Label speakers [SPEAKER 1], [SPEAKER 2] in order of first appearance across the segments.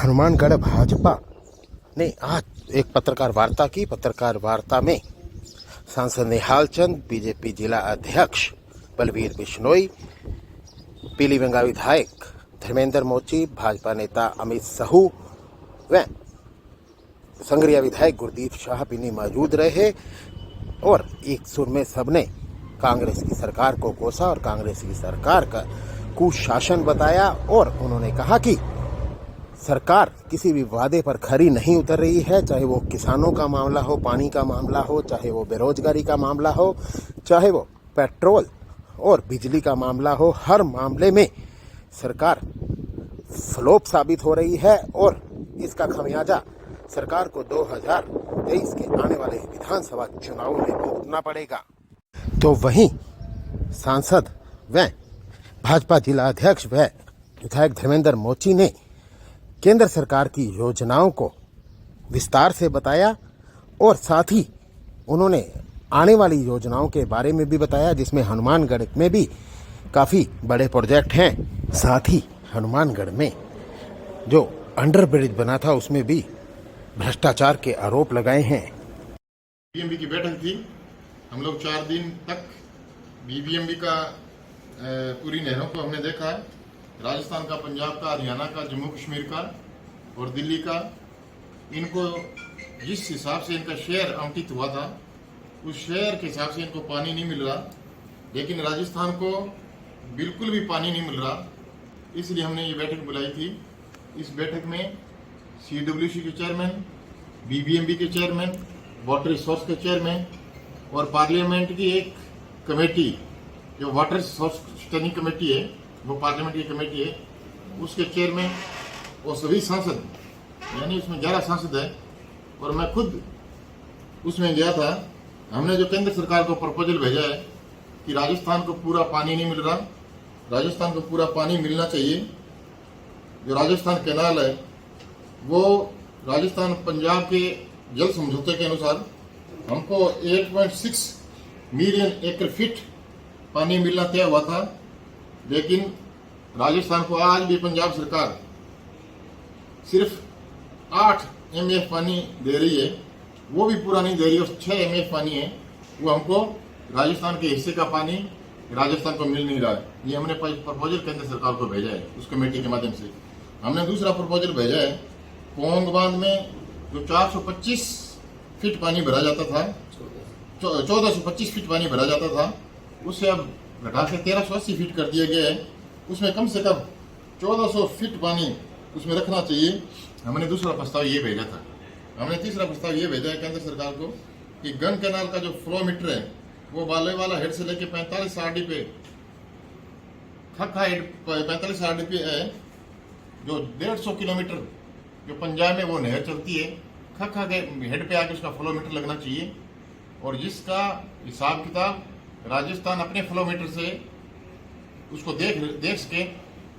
[SPEAKER 1] हनुमानगढ़ भाजपा ने आज एक पत्रकार वार्ता की। पत्रकार वार्ता में सांसद निहाल चंद, बीजेपी जिला अध्यक्ष बलवीर बिश्नोई, पीलीभंगा विधायक धर्मेंद्र मोची, भाजपा नेता अमित साहू व संगरिया विधायक गुरदीप शाह भी मौजूद रहे और एक सुर में सबने कांग्रेस की सरकार को कोसा और कांग्रेस की सरकार का कुशासन बताया। और उन्होंने कहा कि सरकार किसी भी वादे पर खरी नहीं उतर रही है, चाहे वो किसानों का मामला हो, पानी का मामला हो, चाहे वो बेरोजगारी का मामला हो, चाहे वो पेट्रोल और बिजली का मामला हो। हर मामले में सरकार फ्लॉप साबित हो रही है और इसका खमियाजा सरकार को 2023 के आने वाले विधानसभा चुनाव में भुगतना पड़ेगा। तो वहीं सांसद व भाजपा जिला अध्यक्ष व विधायक धर्मेंद्र मोची ने केंद्र सरकार की योजनाओं को विस्तार से बताया और साथ ही उन्होंने आने वाली योजनाओं के बारे में भी बताया, जिसमें हनुमानगढ़ में भी काफ़ी बड़े प्रोजेक्ट हैं। साथ ही हनुमानगढ़ में जो अंडर ब्रिज बना था उसमें भी भ्रष्टाचार के आरोप लगाए हैं।
[SPEAKER 2] बीबीएमबी की बैठक थी। हम लोग 4 दिन तक बीबीएमबी का पूरी नहरों को हमने देखा है, राजस्थान का, पंजाब का, हरियाणा का, जम्मू कश्मीर का और दिल्ली का। इनको जिस हिसाब से इनका शेयर आवंटित हुआ था उस शेयर के हिसाब से इनको पानी नहीं मिल रहा, लेकिन राजस्थान को बिल्कुल भी पानी नहीं मिल रहा। इसलिए हमने ये बैठक बुलाई थी। इस बैठक में सीडब्ल्यूसी के चेयरमैन, बीबीएमबी के चेयरमैन, वाटर रिसोर्स के चेयरमैन और पार्लियामेंट की एक कमेटी जो वाटर रिसोर्स स्टैंडिंग कमेटी है, वो पार्लियामेंट की कमेटी है, उसके चेयरमैन और सभी सांसद, यानी उसमें 11 सांसद है और मैं खुद उसमें गया था। हमने जो केंद्र सरकार को प्रपोजल भेजा है कि राजस्थान को पूरा पानी नहीं मिल रहा, राजस्थान को पूरा पानी मिलना चाहिए। जो राजस्थान कैनाल है वो राजस्थान पंजाब के जल समझौते के अनुसार हमको 8.6 मिलियन एकड़ फीट पानी मिलना तय हुआ था, लेकिन राजस्थान को आज भी पंजाब सरकार सिर्फ 8 MF पानी दे रही है, वो भी पूरा नहीं दे रही है। 6 MF पानी है, वो हमको राजस्थान के हिस्से का पानी राजस्थान को मिल नहीं रहा है। ये हमने प्रपोजल केंद्र सरकार को भेजा है उस कमेटी के माध्यम से। हमने दूसरा प्रपोजल भेजा है, पोंग बांध में जो 425 फीट पानी भरा जाता था, 1425 फीट पानी भरा जाता था, उसे अब घटा के 1380 फीट कर दिया गया है। उसमें कम से कम 1400 फीट पानी उसमें रखना चाहिए। हमने दूसरा प्रस्ताव ये भेजा था। हमने तीसरा प्रस्ताव ये भेजा है केंद्र सरकार को कि गन कैनाल का जो फ्लो मीटर है वो बालेवाला हेड से लेके 45 RD पे, खखा हेड 45 RD पे है, जो 150 किलोमीटर जो पंजाब में वो नहर चलती है, खखा के हेड पे आके उसका फ्लो मीटर लगना चाहिए और जिसका हिसाब किताब राजस्थान अपने फ्लो मीटर से उसको देख सके,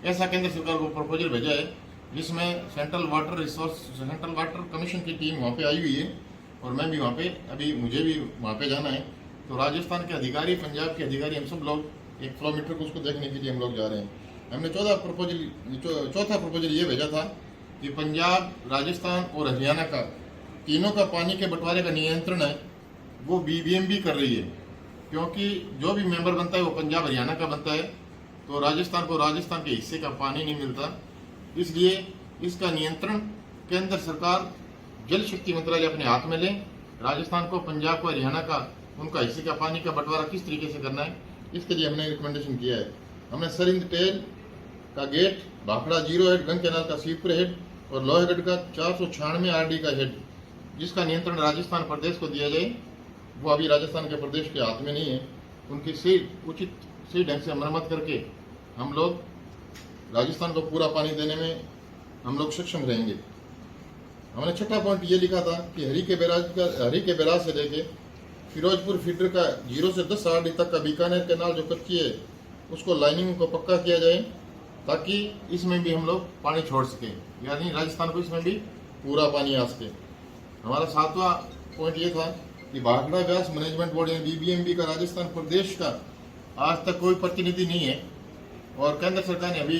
[SPEAKER 2] ऐसा केंद्र सरकार को प्रपोजल भेजा है, जिसमें सेंट्रल वाटर कमीशन की टीम वहाँ पे आई हुई है और मैं भी वहाँ पे, अभी मुझे भी वहाँ पे जाना है। तो राजस्थान के अधिकारी, पंजाब के अधिकारी, हम सब लोग एक फ्लो मीटर को उसको देखने के लिए हम लोग जा रहे हैं। हमने चौथा प्रपोजल ये भेजा था कि पंजाब, राजस्थान और हरियाणा का तीनों का पानी के बंटवारे का नियंत्रण है वो बीबीएमबी कर रही है, क्योंकि जो भी मेंबर बनता है वो पंजाब हरियाणा का बनता है, तो राजस्थान को राजस्थान के हिस्से का पानी नहीं मिलता। इसलिए इसका नियंत्रण केंद्र सरकार, जल शक्ति मंत्रालय अपने हाथ में ले। राजस्थान को, पंजाब को, हरियाणा का उनका हिस्से का पानी का बंटवारा किस तरीके से करना है, इसके लिए हमने रिकमेंडेशन किया है। हमने सरिंद टेल का गेट, भाखड़ा 0 हेड, गंग कैनाल का सीपुर हेड और लोहेगढ़ का 496 RD का हेड, जिसका नियंत्रण राजस्थान प्रदेश को दिया जाए। वो अभी राजस्थान के प्रदेश के हाथ में नहीं है। उनकी सही ढंग से मरम्मत करके हम लोग राजस्थान को पूरा पानी देने में हम लोग सक्षम रहेंगे। हमने छठा पॉइंट ये लिखा था कि हरी के बैराज से लेके फिरोजपुर फीडर का 0 से 10 RD तक का बीकानेर कैनाल जो कच्ची है उसको लाइनिंग को पक्का किया जाए, ताकि इसमें भी हम लोग पानी छोड़ सकें, यानी राजस्थान को इसमें भी पूरा पानी आ सके। हमारा 7वां पॉइंट ये था कि भाखड़ा व्यास मैनेजमेंट बोर्ड यानी बीबीएमबी का राजस्थान प्रदेश का आज तक कोई प्रतिनिधि नहीं है और केंद्र सरकार ने अभी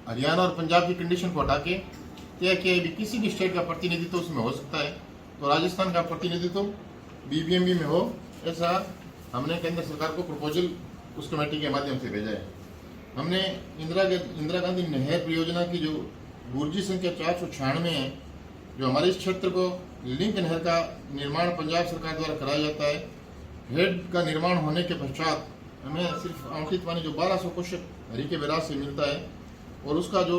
[SPEAKER 2] हरियाणा और पंजाब की कंडीशन को हटा के तय किया है किसी भी स्टेट का प्रतिनिधित्व उसमें हो सकता है, तो राजस्थान का प्रतिनिधित्व बीबीएमबी में हो, ऐसा हमने केंद्र सरकार को प्रपोजल उस कमेटी के माध्यम से भेजा है। हमने इंदिरा गांधी नहर परियोजना की जो गुर्जी संख्या 496 है, जो हमारे इस क्षेत्र को लिंक नहर का निर्माण पंजाब सरकार द्वारा कराया जाता है। हेड का निर्माण होने के पश्चात हमें सिर्फ आवंटित पानी जो 1200 क्यूसेक हरीके बैराज से मिलता है, और उसका जो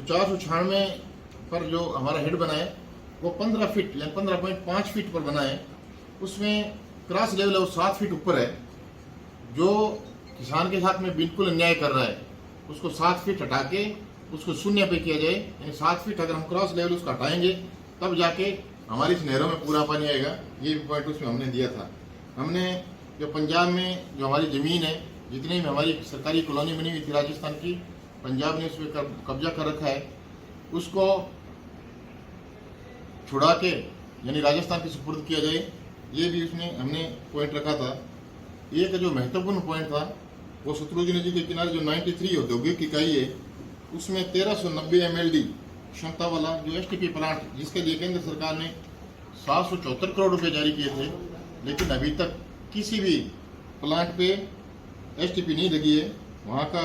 [SPEAKER 2] 496 पर जो हमारा हेड बना है वो 15 फीट यानी 15.5 फीट पर बना है। उसमें क्रॉस लेवल है वो 7 फीट ऊपर है। जो किसान के साथ में बिल्कुल अन्याय कर रहा है उसको 7 फीट हटा के उसको शून्य पे किया जाए, यानी 7 फीट अगर हम क्रॉस लेवल उसका हटाएंगे तब जाके हमारी इस नहरों में पूरा पानी आएगा। ये भी पॉइंट उसमें हमने दिया था। हमने जो पंजाब में जो हमारी ज़मीन है, जितनी भी हमारी सरकारी कॉलोनी बनी हुई थी राजस्थान की, पंजाब ने उसमें कब्जा कर रखा है, उसको छुड़ा के यानी राजस्थान के सुपुर्द किया जाए, ये भी उसमें हमने पॉइंट रखा था। एक जो महत्वपूर्ण पॉइंट था वो शत्रुघ्न नदी के किनारे जो 93 औद्योगिक इकाई है उसमें 1390 MLD क्षमता वाला जो STP प्लांट, जिसके लिए केंद्र सरकार ने 774 करोड़ रुपए जारी किए थे, लेकिन अभी तक किसी भी प्लांट पे STP नहीं लगी है। वहाँ का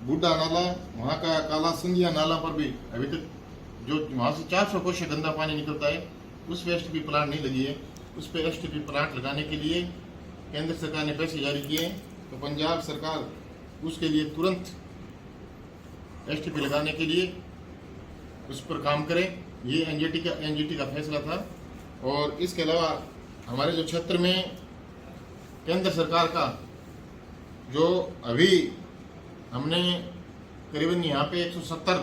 [SPEAKER 2] बूढ़ा नाला, वहाँ का काला संधिया नाला पर भी अभी तक जो वहाँ से 400 क्यूसेक गंदा पानी निकलता है उस पर STP प्लांट नहीं लगी है। उस पर STP प्लांट लगाने के लिए केंद्र सरकार ने पैसे जारी किए, तो पंजाब सरकार उसके लिए तुरंत STP लगाने के लिए उस पर काम करे। ये NGT का फैसला था। और इसके अलावा हमारे जो क्षेत्र में केंद्र सरकार का जो अभी हमने करीबन यहाँ पे 170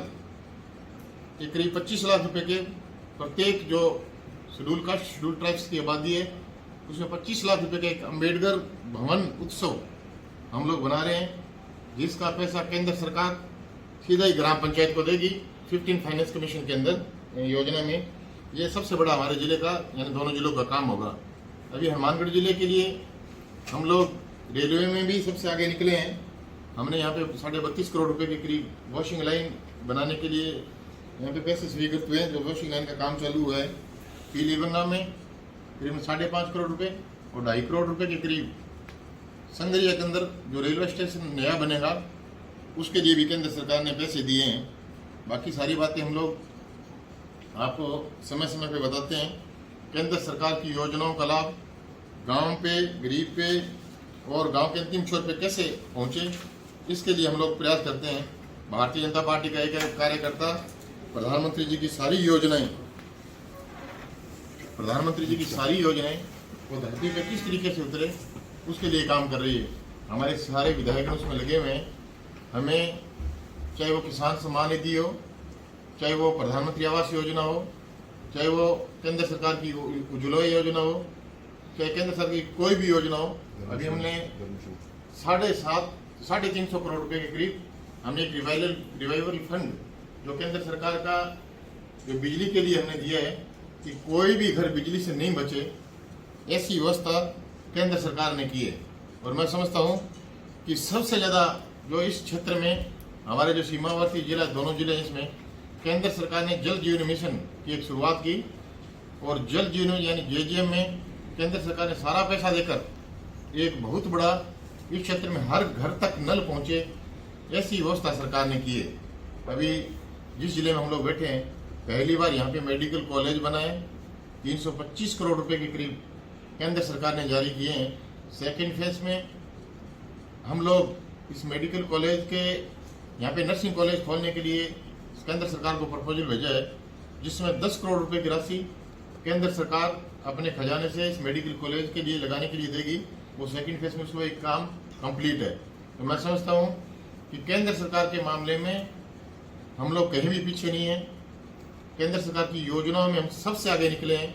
[SPEAKER 2] के करीब 25 लाख रुपए के प्रत्येक जो शेड्यूल कास्ट शेड्यूल ट्राइब्स की आबादी है उसमें 25 लाख रुपए का एक अम्बेडकर भवन उत्सव हम लोग बना रहे हैं, जिसका पैसा केंद्र सरकार सीधा ही ग्राम पंचायत को देगी 15 फाइनेंस कमीशन के अंदर योजना में। ये सबसे बड़ा हमारे जिले का यानी दोनों जिलों का काम होगा। अभी हनुमानगढ़ जिले के लिए हम लोग रेलवे में भी सबसे आगे निकले हैं। हमने यहाँ पे 32.5 करोड़ रुपए के करीब वॉशिंग लाइन बनाने के लिए यहाँ पे पैसे स्वीकृत हुए हैं। जो वॉशिंग लाइन का काम चालू हुआ है पीलीबंगा में करीब 5.5 करोड़ रुपए और 2.5 करोड़ रुपए के करीब संगरिया के अंदर जो रेलवे स्टेशन नया बनेगा उसके लिए भी केंद्र सरकार ने पैसे दिए हैं। बाकी सारी बातें हम लोग आपको समय समय पे बताते हैं। केंद्र सरकार की योजनाओं का लाभ गांव पे, गरीब पे और गांव के अंतिम छोर पे कैसे पहुंचे, इसके लिए हम लोग प्रयास करते हैं। भारतीय जनता पार्टी का एक कार्यकर्ता प्रधानमंत्री जी की सारी योजनाएं वो धरती पे किस तरीके से उतरे उसके लिए काम कर रही है। हमारे सारे विधायक उसमें लगे हुए हैं। हमें चाहे वो किसान सम्मान निधि हो, चाहे वो प्रधानमंत्री आवास योजना हो, चाहे वो केंद्र सरकार की उज्ज्वला योजना हो, चाहे केंद्र सरकार की कोई भी योजना हो, अभी हमने 350 करोड़ रुपए के करीब हमने एक रिवाइवल फंड जो केंद्र सरकार का जो बिजली के लिए हमने दिया है कि कोई भी घर बिजली से नहीं बचे, ऐसी व्यवस्था केंद्र सरकार ने की है। और मैं समझता हूँ कि सबसे ज़्यादा जो इस क्षेत्र में हमारे जो सीमावर्ती जिला दोनों जिले इसमें केंद्र सरकार ने जल जीवन मिशन की एक शुरुआत की, और जल जीवन यानी JGM में केंद्र सरकार ने सारा पैसा देकर एक बहुत बड़ा इस क्षेत्र में हर घर तक नल पहुंचे ऐसी व्यवस्था सरकार ने की है। अभी जिस जिले में हम लोग बैठे हैं पहली बार यहाँ पे मेडिकल कॉलेज बना है, 325 करोड़ रुपए के करीब केंद्र सरकार ने जारी किए हैं। सेकेंड फेज में हम लोग इस मेडिकल कॉलेज के यहाँ पे नर्सिंग कॉलेज खोलने के लिए केंद्र सरकार को प्रपोजल भेजा है, जिसमें 10 करोड़ रुपए की राशि केंद्र सरकार अपने खजाने से इस मेडिकल कॉलेज के लिए लगाने के लिए देगी। वो सेकंड फेज में उसको एक काम कंप्लीट है। तो मैं समझता हूँ कि केंद्र सरकार के मामले में हम लोग कहीं भी पीछे नहीं हैं। केंद्र सरकार की योजनाओं में हम सबसे आगे निकले हैं,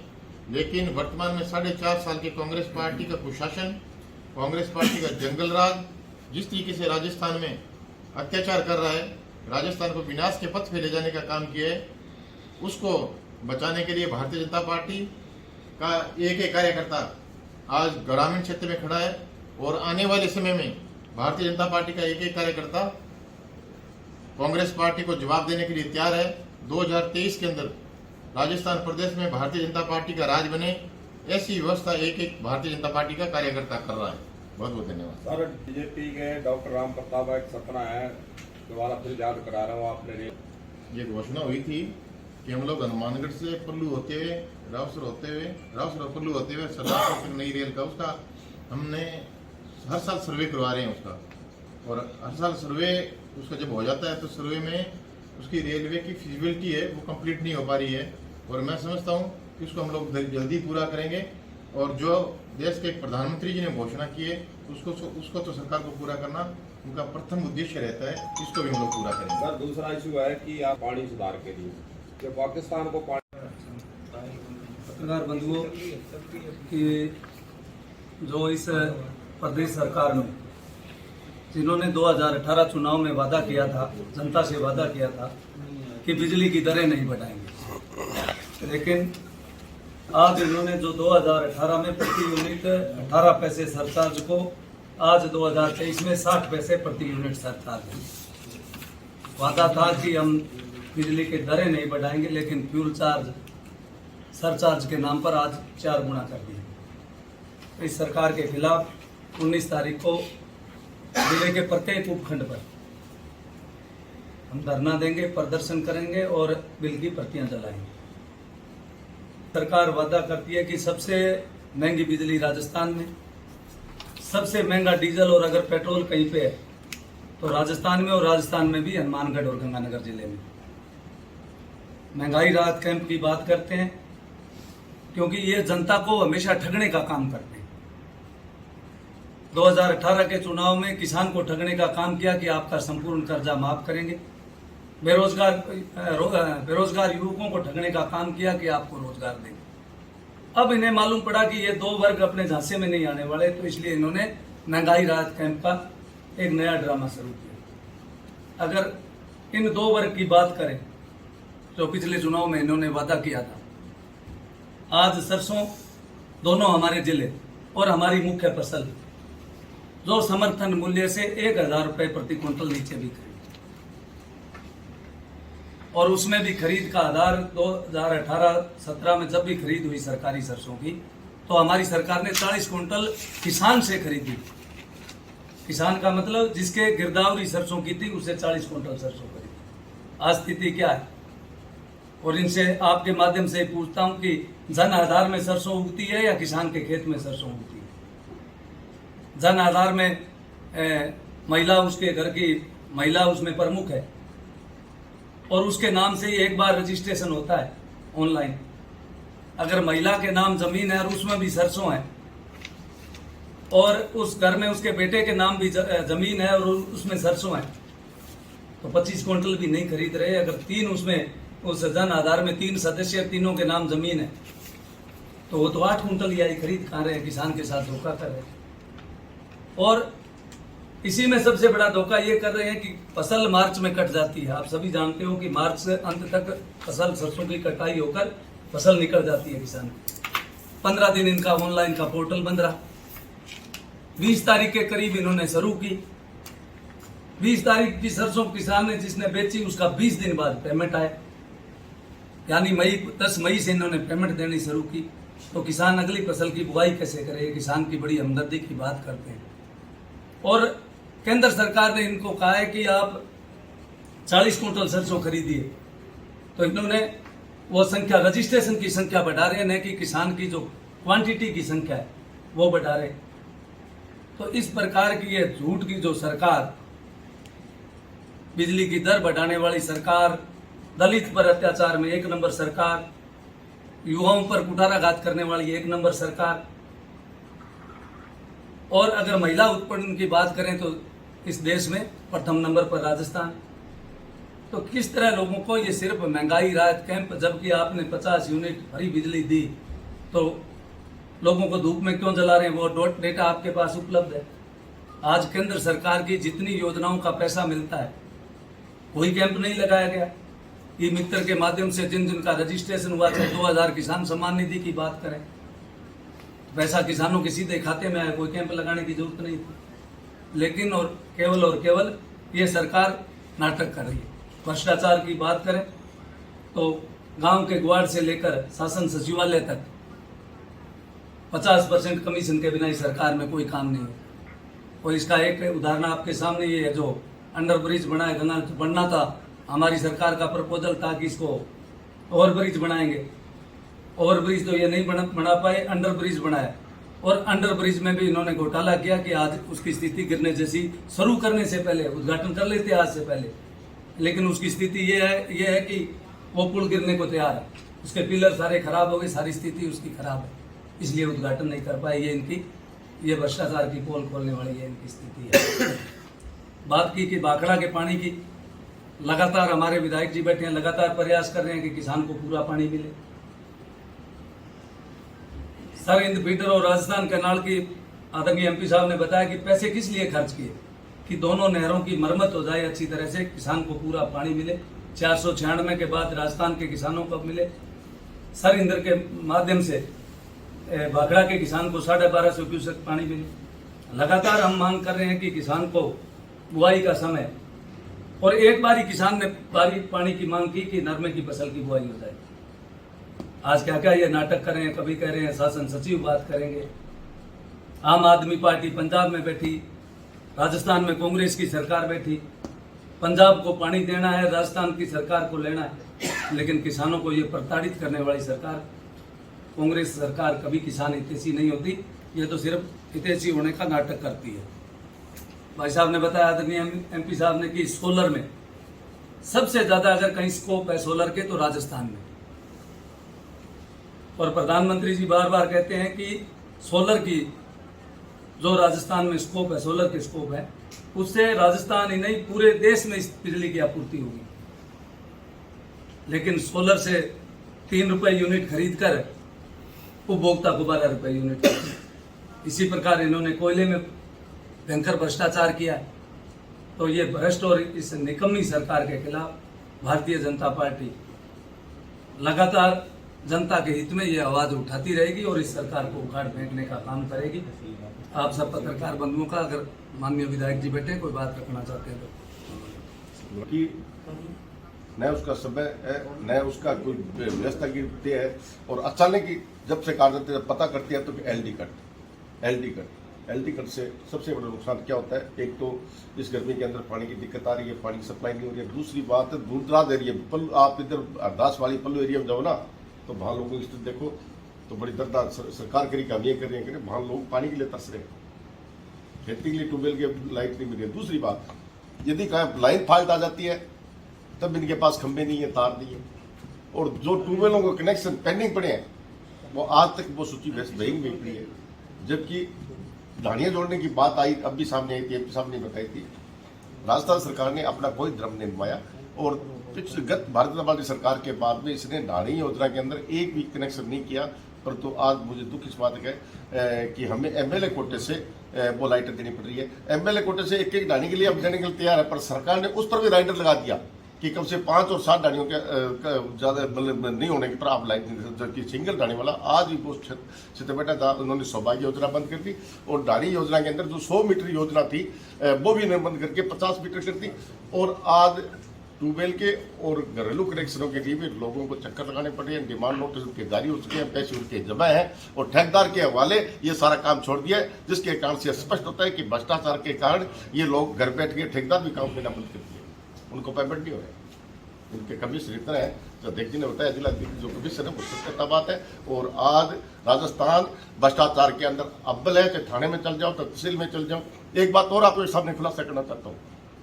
[SPEAKER 2] लेकिन वर्तमान में 4.5 साल के कांग्रेस पार्टी का कुशासन, कांग्रेस पार्टी का जंगल राज जिस तरीके से राजस्थान में अत्याचार कर रहा है, राजस्थान को विनाश के पथ पे ले जाने का काम किया है, उसको बचाने के लिए भारतीय जनता पार्टी का एक कार्यकर्ता आज ग्रामीण क्षेत्र में खड़ा है, और आने वाले समय में भारतीय जनता पार्टी का एक कार्यकर्ता कांग्रेस पार्टी को जवाब देने के लिए तैयार है। 2023 के अंदर राजस्थान प्रदेश में भारतीय जनता पार्टी का राज बने, ऐसी व्यवस्था एक एक भारतीय जनता पार्टी का कार्यकर्ता कर रहा है। बहुत बहुत धन्यवाद।
[SPEAKER 3] सर, बीजेपी के डॉक्टर राम प्रताप का एक सपना है, दोबारा फिर याद करा रहा हूँ आपने।
[SPEAKER 2] ये घोषणा हुई थी कि हम लोग हनुमानगढ़ से पल्लू होते हुए रावसर और पल्लू होते हुए सरदार तक नई रेल का उसका हमने हर साल सर्वे करवा रहे हैं उसका, और हर साल सर्वे उसका जब हो जाता है तो सर्वे में उसकी रेलवे की फिजिबिलिटी है वो कंप्लीट नहीं हो पा रही है, और मैं समझता हूँ कि उसको हम लोग जल्दी पूरा करेंगे। और जो देश के प्रधानमंत्री जी ने घोषणा की है उसको तो सरकार को पूरा करना उनका प्रथम उद्देश्य रहता है, इसको भी हम लोग पूरा करेंगे।
[SPEAKER 3] सर, दूसरा इशू है कि आप पानी सुधार के लिए जो पाकिस्तान को
[SPEAKER 4] पत्रकार बंधुओं की जो इस प्रदेश सरकार ने जिन्होंने 2018 चुनाव में वादा किया था, जनता से वादा किया था कि बिजली की दरें नहीं बढ़ाएंगे, लेकिन आज इन्होंने जो 2018 में प्रति यूनिट 18 पैसे सरचार्ज को आज 2023 में 60 पैसे प्रति यूनिट सरचार्ज है। वादा था कि हम बिजली की दरें नहीं बढ़ाएंगे, लेकिन फ्यूल चार्ज सरचार्ज के नाम पर आज 4 गुना कर दिए। इस सरकार के खिलाफ 19 तारीख को जिले के प्रत्येक उपखंड पर हम धरना देंगे, प्रदर्शन करेंगे और बिल की प्रतियां जलाएंगे। सरकार वादा करती है कि सबसे महंगी बिजली राजस्थान में, सबसे महंगा डीजल और अगर पेट्रोल कहीं पे है तो राजस्थान में, और राजस्थान में भी हनुमानगढ़ और गंगानगर जिले में। महंगाई राहत कैंप की बात करते हैं क्योंकि ये जनता को हमेशा ठगने का काम करते हैं। 2018 के चुनाव में किसान को ठगने का काम किया कि आपका संपूर्ण कर्जा माफ करेंगे। बेरोजगार युवकों को ठगने का काम किया कि आपको रोजगार देंगे। अब इन्हें मालूम पड़ा कि ये 2 वर्ग अपने झांसे में नहीं आने वाले, तो इसलिए इन्होंने महंगाई राहत कैंप का एक नया ड्रामा शुरू किया। अगर इन 2 वर्ग की बात करें जो पिछले चुनाव में इन्होंने वादा किया था, आज सरसों दोनों हमारे जिले और हमारी मुख्य फसल जो समर्थन मूल्य से 1000 रुपए प्रति क्विंटल नीचे भी खरीद, और उसमें भी खरीद का आधार 2018-17 में जब भी खरीद हुई सरकारी सरसों की, तो हमारी सरकार ने 40 क्विंटल किसान से खरीदी। किसान का मतलब जिसके गिरदावरी सरसों की थी उसे 40 क्विंटल सरसों खरीदी। आज स्थिति क्या है? और इनसे आपके माध्यम से पूछता हूं कि जन आधार में सरसों उगती है या किसान के खेत में सरसों उगती है? जन आधार में महिला, उसके घर की महिला उसमें प्रमुख है और उसके नाम से ही एक बार रजिस्ट्रेशन होता है ऑनलाइन। अगर महिला के नाम जमीन है और उसमें भी सरसों है और उस घर में उसके बेटे के नाम भी जमीन है और उसमें सरसों है, तो 25 क्विंटल भी नहीं खरीद रहे। अगर 3 उसमें उस जन आधार में 3 सदस्य, तीनों के नाम जमीन है, तो वो तो 8 क्विंटल यही खरीद खा रहे हैं, किसान के साथ धोखा कर रहे हैं। और इसी में सबसे बड़ा धोखा ये कर रहे हैं कि फसल मार्च में कट जाती है। आप सभी जानते हो कि मार्च से अंत तक फसल सरसों की कटाई होकर फसल निकल जाती है किसान। 15 दिन इनका ऑनलाइन का पोर्टल बंद रहा। 20 तारीख के करीब इन्होंने शुरू की। 20 तारीख की सरसों किसान ने जिसने बेची उसका 20 दिन बाद पेमेंट आया, यानी 10 मई से इन्होंने पेमेंट देनी शुरू की। तो किसान अगली फसल की बुआई कैसे करे? किसान की बड़ी हमदर्दी की बात करते हैं। और केंद्र सरकार ने इनको कहा है कि आप 40 क्विंटल सरसों खरीदिए, तो इन्होंने वो संख्या, रजिस्ट्रेशन की संख्या बढ़ा रहे हैं, न कि किसान की जो क्वांटिटी की संख्या है वो बढ़ा रहे। तो इस प्रकार की ये झूठ की जो सरकार, बिजली की दर बढ़ाने वाली सरकार, दलित पर अत्याचार में 1 नंबर सरकार, युवाओं पर कुठाराघात करने वाली 1 नंबर सरकार, और अगर महिला उत्पीड़न की बात करें तो इस देश में प्रथम नंबर पर राजस्थान। तो किस तरह लोगों को ये सिर्फ महंगाई राहत कैंप, जबकि आपने 50 यूनिट फ्री बिजली दी, तो लोगों को धूप में क्यों जला रहे हैं? वो डेटा आपके पास उपलब्ध है। आज केंद्र सरकार की जितनी योजनाओं का पैसा मिलता है, कोई कैंप नहीं लगाया गया। ई मित्र के माध्यम से जिन जिनका रजिस्ट्रेशन हुआ, चाहे 2000 किसान सम्मान निधि की बात करें, पैसा किसानों के सीधे खाते में आया, कोई कैंप लगाने की जरूरत नहीं थी। लेकिन और केवल ये सरकार नाटक कर रही है। भ्रष्टाचार की बात करें तो गांव के ग्वार्ड से लेकर शासन सचिवालय तक 50% कमीशन के बिना इस सरकार में कोई काम नहीं है। और इसका एक उदाहरण आपके सामने ये है, जो अंडर ब्रिज बना है, गंगा बनना था, हमारी सरकार का प्रपोजल था कि इसको ओवर ब्रिज बनाएंगे। ओवर ब्रिज तो ये नहीं बना पाए, अंडर ब्रिज बनाया, और अंडर ब्रिज में भी इन्होंने घोटाला किया कि आज उसकी स्थिति गिरने जैसी, शुरू करने से पहले उद्घाटन कर लेते आज से पहले, लेकिन उसकी स्थिति ये है कि वो पुल गिरने को तैयार है, उसके पिलर सारे खराब हो गए, सारी स्थिति उसकी खराब है, इसलिए उद्घाटन नहीं कर पाए। ये भ्रष्टाचार की पोल खोलने वाली ये इनकी स्थिति है। बात की कि भाखड़ा के पानी की, लगातार हमारे विधायक जी बैठे हैं, लगातार प्रयास कर रहे हैं कि किसान को पूरा पानी मिले। सर हिंद फीडर और राजस्थान कैनाल की आदरणीय एमपी साहब ने बताया कि पैसे किस लिए खर्च किए, कि दोनों नहरों की मरम्मत हो जाए अच्छी तरह से, किसान को पूरा पानी मिले। 496 के बाद राजस्थान के किसानों को मिले। सर हिंद के माध्यम से भाखड़ा के किसान को 1250 क्यूसेक पानी मिले। लगातार हम मांग कर रहे हैं कि किसान को बुआई का समय, और एक बार ही किसान ने पानी की मांग की कि नरमे की फसल की बुआई हो जाए। आज क्या क्या ये नाटक कर रहे हैं, कभी कह रहे हैं शासन सचिव बात करेंगे। आम आदमी पार्टी पंजाब में बैठी, राजस्थान में कांग्रेस की सरकार बैठी, पंजाब को पानी देना है, राजस्थान की सरकार को लेना है, लेकिन किसानों को ये प्रताड़ित करने वाली सरकार, कांग्रेस सरकार कभी किसान हितैषी नहीं होती, ये तो सिर्फ हितैषी होने का नाटक करती है। भाई साहब ने बताया, आदरणीय एमपी साहब ने, कि सोलर में सबसे ज्यादा अगर कहीं स्कोप है सोलर के तो राजस्थान में, और प्रधानमंत्री जी बार बार कहते हैं कि सोलर की जो राजस्थान में स्कोप है, सोलर के स्कोप है, उससे राजस्थान ही नहीं पूरे देश में इस बिजली की आपूर्ति होगी। लेकिन सोलर से 3 रुपए यूनिट खरीद कर उपभोक्ता को 12 रुपए यूनिट। इसी प्रकार इन्होंने कोयले में भयंकर भ्रष्टाचार किया। तो ये भ्रष्ट और इस निकम्मी सरकार के खिलाफ भारतीय जनता पार्टी लगातार जनता के हित में ये आवाज उठाती रहेगी और इस सरकार को उखाड़ फेंकने का काम करेगी। आप सब पत्रकार बंधुओं का, अगर माननीय विधायक जी बैठे कोई बात रखना चाहते हैं तो।
[SPEAKER 5] कि न उसका समय है, न उसका कोई व्यवस्था की है, और अचानक ही जब से कार्यदल पता करती है तो एलडी कट से सबसे बड़ा नुकसान क्या होता है। एक तो इस गर्मी के अंदर पानी की दिक्कत आ रही है, पानी की सप्लाई नहीं हो रही है। दूसरी बात है दूर दराज एरिया, आप इधर अरदास वाली पल्लू एरिया में जाओ ना, तो वहाँ लोगों की स्थिति देखो तो बड़ी दर्दनाक। सरकार करी काम ये कर रही है, वहाँ लोग पानी के लिए तरस रहे हैं, खेती के लिए ट्यूबवेल की लाइट नहीं मिल रही है। दूसरी बात, यदि कहीं लाइन फॉल्ट आ जाती है तब इनके पास खंभे नहीं है, तार नहीं है, और जो ट्यूबवेलों को कनेक्शन पेंडिंग पड़े हैं वो आज तक वो सूची वही पड़ी है। जबकि ढाणियाँ जोड़ने की बात आई, अब भी सामने आई थी, एमपी साहब ने बताई थी, राजस्थान सरकार ने अपना कोई धर्म नहीं निभाया। और गत भारतीय जनता पार्टी सरकार के बाद में इसने ढाणी योजना के अंदर एक भी कनेक्शन नहीं किया। परंतु आज मुझे दुख इस बात का है कि हमें एमएलए कोटे से वो लाइटें देनी पड़ रही है। एमएलए कोटे से एक ढाणी के लिए अब देने के लिए तैयार है, पर सरकार ने उस पर भी राइडर लगा दिया कि कम से 5 और 7 ढाणियों के ज्यादा मतलब नहीं होने के पर आप लाइट नहीं दे। जबकि सिंगल ढाणी वाला आज भी वो बैठा था, उन्होंने सौभाग्य योजना बंद कर दी, और ढाणी योजना के अंदर जो 100 मीटर योजना थी वो भी इन्होंने बंद करके 50 मीटर कर दी। और आज ट्यूबवेल के और घरेलू कनेक्शनों के लिए भी लोगों को चक्कर लगाने पड़ रहे हैं। डिमांड नोटिस उनके जारी हो चुके हैं, पैसे उनके जमा हैं, और ठेकेदार के हवाले ये सारा काम छोड़ दिया है, जिसके कारण से स्पष्ट होता है कि भ्रष्टाचार के कारण ये लोग घर बैठ के ठेकेदार भी काम देना बंद कर दिए, उनको पेमेंट नहीं हो रहा है। उनके कमिश्नर इतना है, जो अध्यक्ष जी ने बताया, जिला जो कमिश्नर है वो सत्य बात है। और आज राजस्थान भ्रष्टाचार के अंदर अव्वल है, चाहे थाने में चल जाओ, तो तहसील में चल जाओ। एक बात और आपके सामने खुलासा करना चाहता हूँ,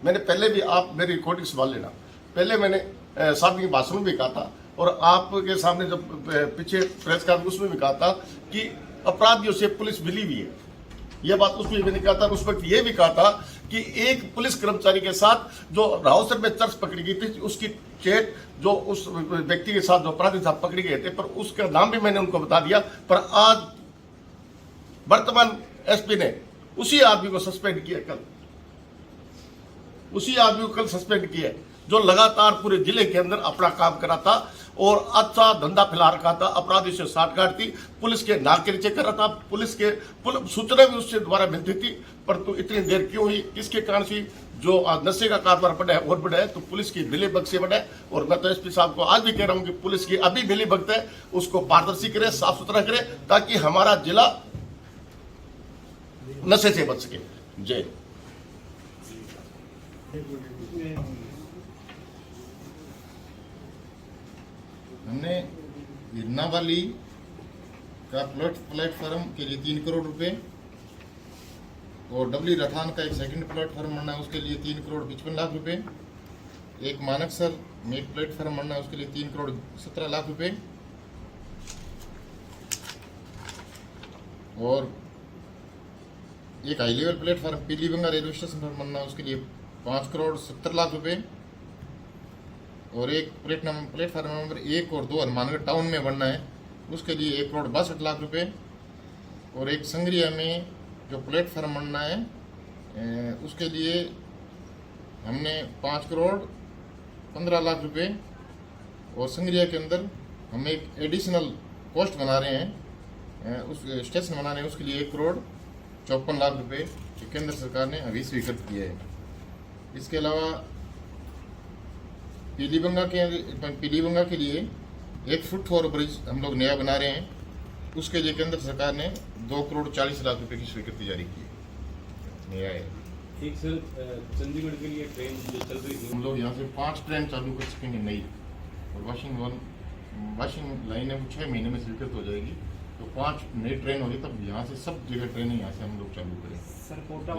[SPEAKER 5] मैंने पहले भी, आप मेरी रिकॉर्डिंग संभाल लेना, पहले मैंने साहब के भाषण में भी कहा था, और आपके सामने जब पीछे प्रेस का उसमें भी कहा था कि अपराधियों से पुलिस मिली हुई है। यह बात उसमें मैंने कहा था। उस वक्त यह भी कहा था कि एक पुलिस कर्मचारी के साथ जो राउसर में चर्च पकड़ी गई थी, उसकी चेट जो उस व्यक्ति के साथ जो अपराधी साहब पकड़े गए थे, पर उसका नाम भी मैंने उनको बता दिया। पर आज वर्तमान एसपी ने उसी आदमी को सस्पेंड किया, कल उसी आदमी को कल सस्पेंड किया, जो लगातार पूरे जिले के अंदर अपना काम करा था और अच्छा धंधा फैला रखा था, अपराधी से साठगांठ थी, पुलिस के नाक के नीचे कर रहा था, पुलिस सूचना भी उससे द्वारा मिलती थी, परंतु इतनी देर क्यों हुई, किसके कारण से? जो नशे का कारोबार बढ़ा है और बढ़ा है, तो पुलिस की मिलीभगत से बढ़ा है। और मैं तो एसपी साहब को आज भी कह रहा हूं कि पुलिस की अभी मिलीभगत है, उसको पारदर्शी करे, साफ सुथरा करे, ताकि हमारा जिला नशे से बच सके। जय।
[SPEAKER 2] हमने हिरनावाली का प्लेटफॉर्म के लिए 3 करोड़ रुपए और डबली रठान का एक सेकंड प्लेटफॉर्म बनना है, उसके लिए 3 करोड़ 55 लाख रुपए। एक मानकसर में एक प्लेटफॉर्म बनना है, उसके लिए 3 करोड़ 17 लाख रुपए। और एक high level platform Pilibanga railway station पर बनना है, उसके लिए 5 करोड़ 70 लाख रुपए। और एक प्लेटफॉर्म नंबर 1 और 2 हनुमानगढ़ टाउन में बनना है, उसके लिए 1 करोड़ 62 लाख रुपए। और एक संग्रिया में जो प्लेटफॉर्म बनना है उसके लिए हमने 5 करोड़ 15 लाख रुपए। और संग्रिया के अंदर हम एक एडिशनल पोस्ट बना रहे हैं, उस स्टेशन बना रहे हैं, उसके लिए 1 करोड़ 54 लाख रुपए केंद्र सरकार ने अभी स्वीकृत किए हैं। इसके अलावा पीलीबंगा के लिए एक फुट ओवर ब्रिज हम लोग नया बना रहे हैं, उसके लिए केंद्र सरकार ने 2 करोड़ 40 लाख रुपए की स्वीकृति जारी की है। नया है।
[SPEAKER 3] एक सर चंडीगढ़ के लिए ट्रेन जो चल रही थी,
[SPEAKER 2] हम लोग यहाँ से 5 ट्रेन चालू कर सकेंगे नई, और वाशिंग लाइन है वो 6 महीने में स्वीकृत हो जाएगी। तो 5 नई ट्रेन होगी, तब यहाँ से सब जगह ट्रेनें यहाँ से हम लोग चालू करेंगे।
[SPEAKER 6] सर कोटा